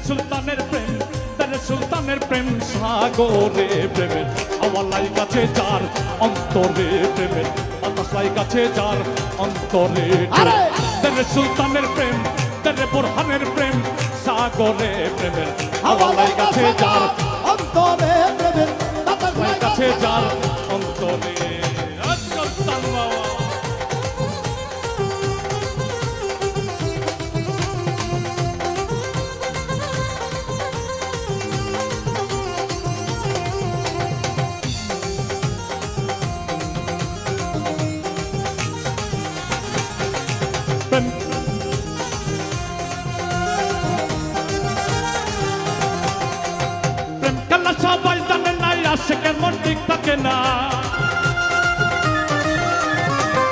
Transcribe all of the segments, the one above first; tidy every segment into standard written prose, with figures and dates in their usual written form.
সুলতানের প্রেম, সুলতানের প্রেম সাগরে প্রেমের হাওয়ালাই গাছে যার অন্তরে প্রেমের বাতাসাই গাছে যার অন্তরে সুলতানের প্রেম, বোরহানের প্রেম সাগরে প্রেমের হাওয়ালাই গাছে যার অন্তরে প্রেমের বাতাসাই গাছে যার অন্তরে। সুলতান বাবা সবাই জানে না আশেকের মন ঠিক থাকে না,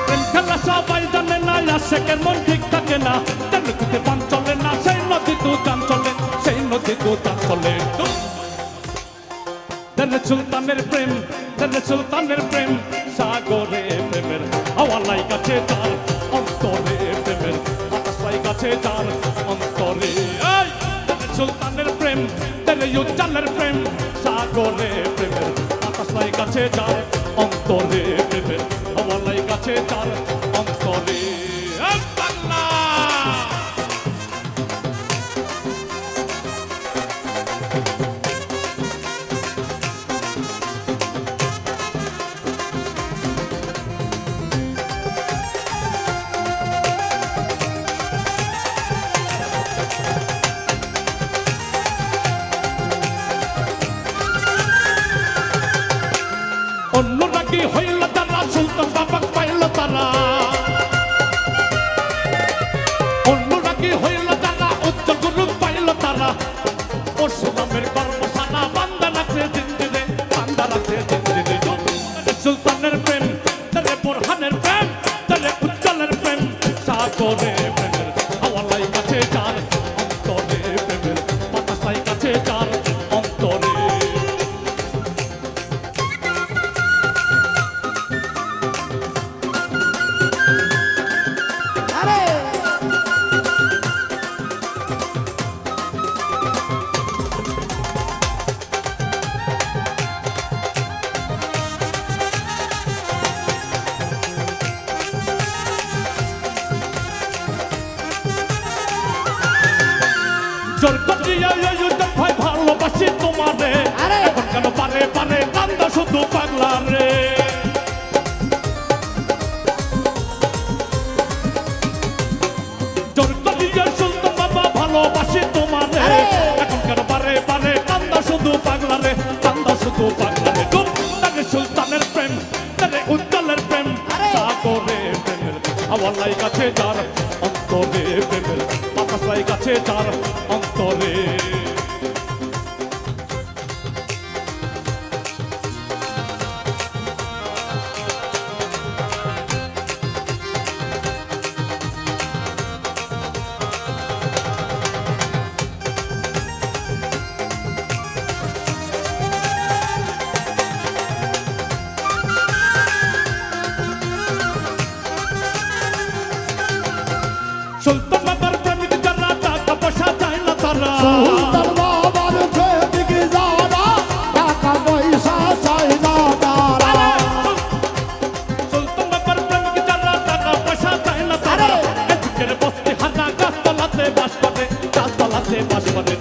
প্রেম খেলা সবাই জানে না আশেকের মন ঠিক থাকে না। নদীতে পান চলে না সেই নদী তো যান চলে, সেই নদী তো যান চলে। সুলতানের প্রেম, সুলতানের প্রেম সাগরে প্রেমের হাওয়ালাই গাছে যার অন্তরে প্রেমের বাতাসাই গাছে যার অন্তরে। সুলতানের প্রেম, উজ্জ্বলের প্রেম সাগরে প্রেমের বাতাসাই গাছে যার অন্তরে প্রেমের হাওয়ালাই গাছে যার অন্তরে। বাংলা অনুরাগী হইল তারা, সুলতান বাবা পাইল তারা। অনুরাগী হইল তারা, উজ্জ্বল গুরু পাইল তারা। পরশুরামের কর্মশালা বান্দা রাখছে জিন্দিরে, বান্দা রাখছে জিন্দিরে। সুলতানের প্রেম, বোরহানের প্রেম, উজ্জ্বলের প্রেম সাগরে প্রেমের হাওয়ালাই গাছে যার অন্তরে প্রেমের বাতাসাই গাছে যার অন্তরে। ভাই ভালোবাসি তোমারে, এখন কেন পারে পারে কান্দা শুধু পাগলা রে। জোর করিয়া সুলতান বাবা ভালোবাসি তোমারে, এখন কেন পারে পারে কান্দা শুধু পাগলা রে, কান্দা শুধু পাগলা রে। সুলতানের প্রেম, উজ্জ্বলের প্রেম সাগরে প্রেমের হাওয়ালাই গাছে যার অন্তরে প্রেমের বাতাসাই গাছে যার অন্তরে। সুলতান বাবার প্রেমিক যারা টাকা পয়সা চায় না তারা, সুলতান বাবার প্রেমিক যারা টাকা পয়সা চায় না তারা। সুলতান বাবার প্রেমিক যারা টাকা পয়সা চায় না তারা। এদিকের বস্তি হারা গাছতলাতে বাস করে, গাছতলাতে বাস করে।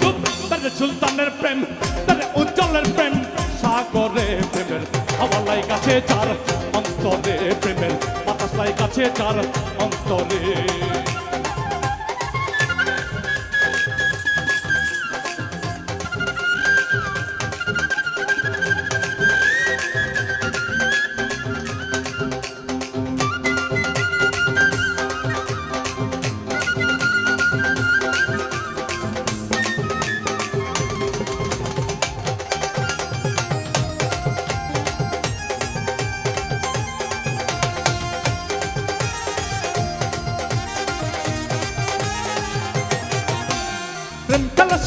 সুলতানের প্রেম, উজ্জ্বলের প্রেম সাগরে প্রেমের হাওয়ালাই গাছে যার অন্তরে প্রেমের বাতাসাই গাছে যার অন্তরে।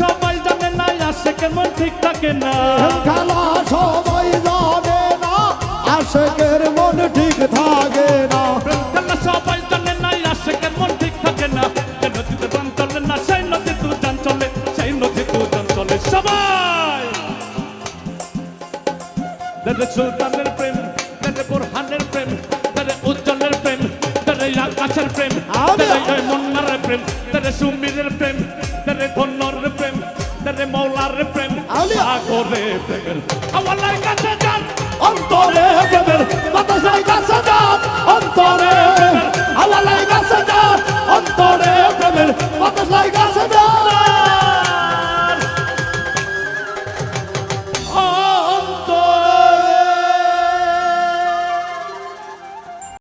সবাই জানে না আশেকের মন ঠিক থাকে না, খেলা সবাই জানে না আশেকের মন ঠিক থাকে না। খেলা সবাই জানে না আশেকের মন ঠিক থাকে না। নদীতে বান চলে না সেই নদী তো যান চলে, সেই নদী তারে সুলতানের প্রেম, তারে বোরহানের প্রেম, তারে উজ্জ্বলের প্রেম, তারে আকাশের প্রেম, তারে মুন্নার প্রেম, তারে সুমিরের প্রেম, তারে ধন্যর প্রেম, তারে মৌলার প্রেম, সাগরে প্রেমের আওয়ালের কাছে যান, অন্তরে প্রেমের বাতাসের কাছে যান, অন্তরে